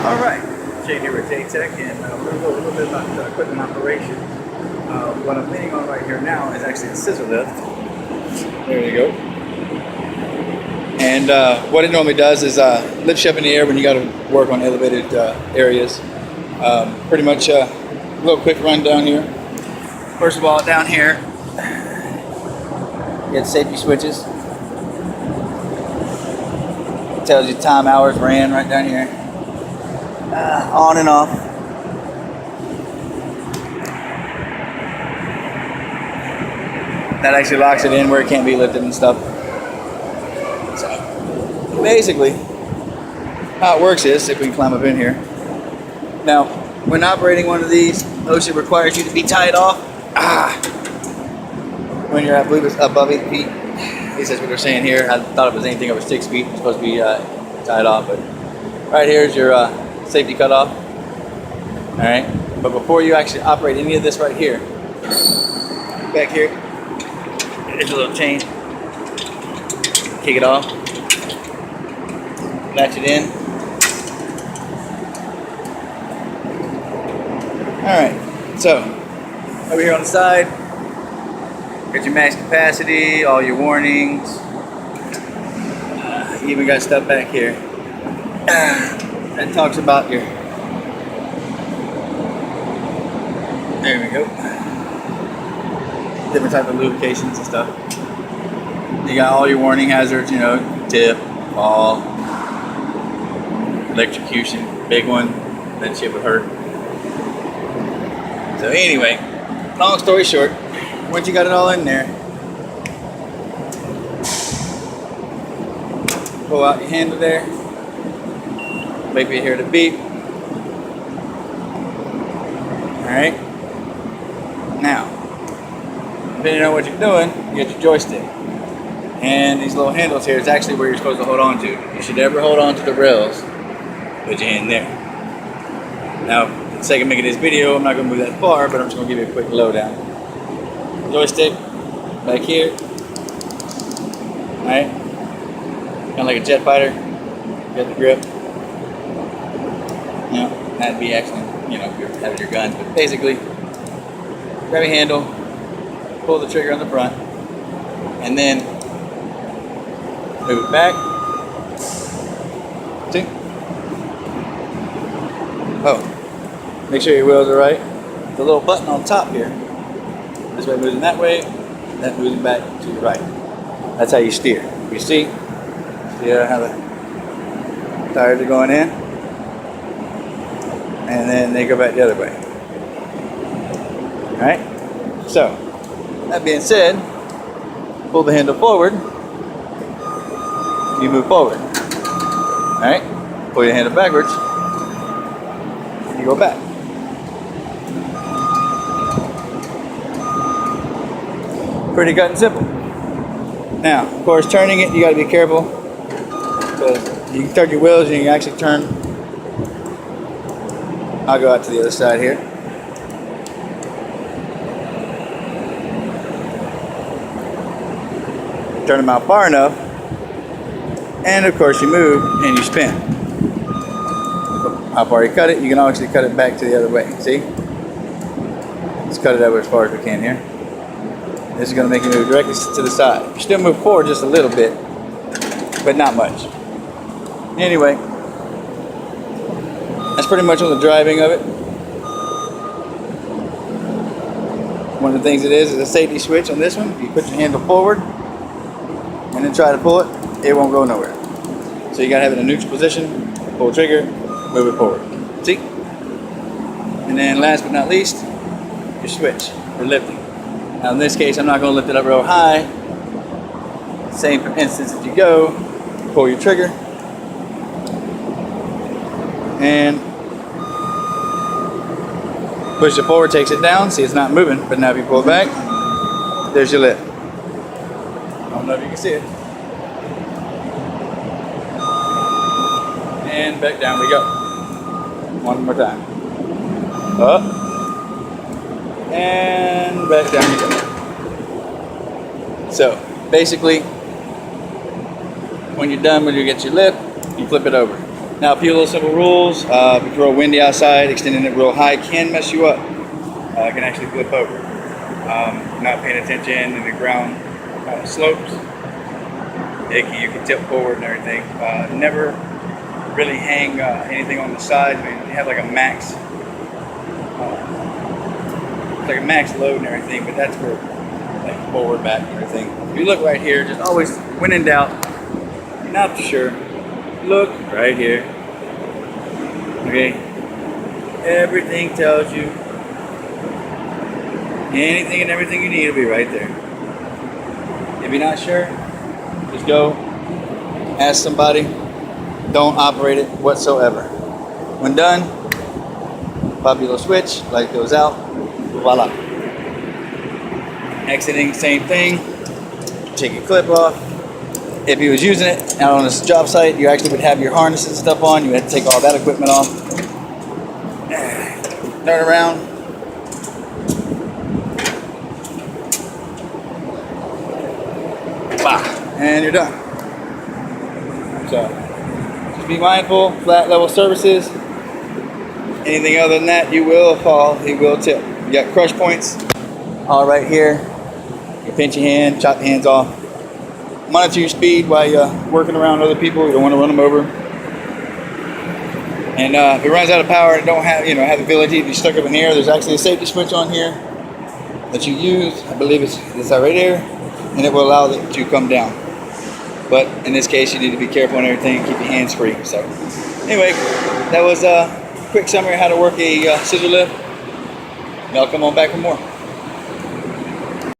Alright, Jay here with J-Tech, and we're going to go a little bit about equipment operation. What I'm leaning on right here now is actually a scissor lift. There you go. And what it normally does is lifts you up in the air when you got to work on elevated areas. Pretty much a little quick run down here. First of all, down here, you got safety switches. It tells you time, hours ran right down here. On and off. That actually locks it in where it can't be lifted and stuff. So basically, how it works is, if we can climb up in here. Now, when operating one of these, OSHA requires you to be tied off. When you're, I believe it's above 8 feet. At least that's what they're saying here. I thought it was anything over 6 feet. It's supposed to be tied off, but right here is your safety cutoff. All right, but before you actually operate any of this right here, back here, there's a little chain. Kick it off, latch it in. All right, so over here on the side, got your max capacity, all your warnings. You even got stuff back here that talks about your, there we go, different type of lubrications and stuff. You got all your warning hazards, you know, tip, fall, electrocution, big one, that shit would hurt. So anyway, long story short, once you got it all in there, pull out your handle there. Wait for you hear the beep. Alright. Now, depending on what you're doing, you get your joystick. And these little handles here is actually where you're supposed to hold on to. You should never hold on to the rails. Put your hand there. Now, for the sake of making this video, I'm not going to move that far, but I'm just going to give you a quick lowdown. Joystick, back here. Alright. Kind of like a jet fighter. Get the grip. You know, that'd be actually, you know, if you're having your guns, but basically, grab your handle, pull the trigger on the front, and then move it back. See? Oh, make sure your wheels are right. The little button on top here, this way moving that way, that moving back to the right. That's how you steer. You see how the tires are going in? And then they go back the other way. Alright? So, that being said, pull the handle forward, you move forward. Alright? Pull your handle backwards, you go back. Pretty cut and simple. Now, of course, turning it, you got to be careful, because you can turn your wheels and you can actually turn. I'll go out to the other side here. Turn them out far enough, and of course you move and you spin. How far you cut it, you can actually cut it back to the other way. See? Let's cut it over as far as we can here. This is going to make you move directly to the side. You still move forward just a little bit, but not much. Anyway, that's pretty much on the driving of it. One of the things it is a safety switch on this one. If you put your handle forward and then try to pull it, it won't go nowhere. So you got to have it in a neutral position, pull the trigger, move it forward. See? And then last but not least, your switch for lifting. Now in this case, I'm not going to lift it up real high. Same for instance, if you go, pull your trigger, and push it forward, takes it down. See, it's not moving, but now if you pull it back, there's your lift. I don't know if you can see it. And back down we go. One more time. Up. And back down you go. So, basically, when you're done, when you get your lift, you flip it over. Now, a few little simple rules. If it's real windy outside, extending it real high can mess you up. It can actually flip over. Not paying attention and the ground slopes, you can tip forward and everything. Never really hang anything on the sides. I mean, you have like a max, it's like a max load and everything, but that's for like forward, back, and everything. If you look right here, just always, when in doubt, you're not for sure, look right here. Okay, everything tells you. Anything and everything you need will be right there. If you're not sure, just go ask somebody. Don't operate it whatsoever. When done, pop your little switch, light goes out, voila. Exiting, same thing. Take your clip off. If you was using it out on this job site, you actually would have your harnesses and stuff on. You had to take all that equipment off. Turn around. And you're done. So just be mindful. Flat level surfaces. Anything other than that, you will fall, you will tip. You got crush points all right here. You pinch your hand, chop your hands off. Monitor your speed while you're working around other people. You don't want to run them over. And if it runs out of power and don't have, have the ability to be stuck up in the air, there's actually a safety switch on here that you use. I believe it's right there, and it will allow it to come down. But in this case, you need to be careful on everything, keep your hands free. So anyway, that was a quick summary of how to work a scissor lift. And I'll come on back for more.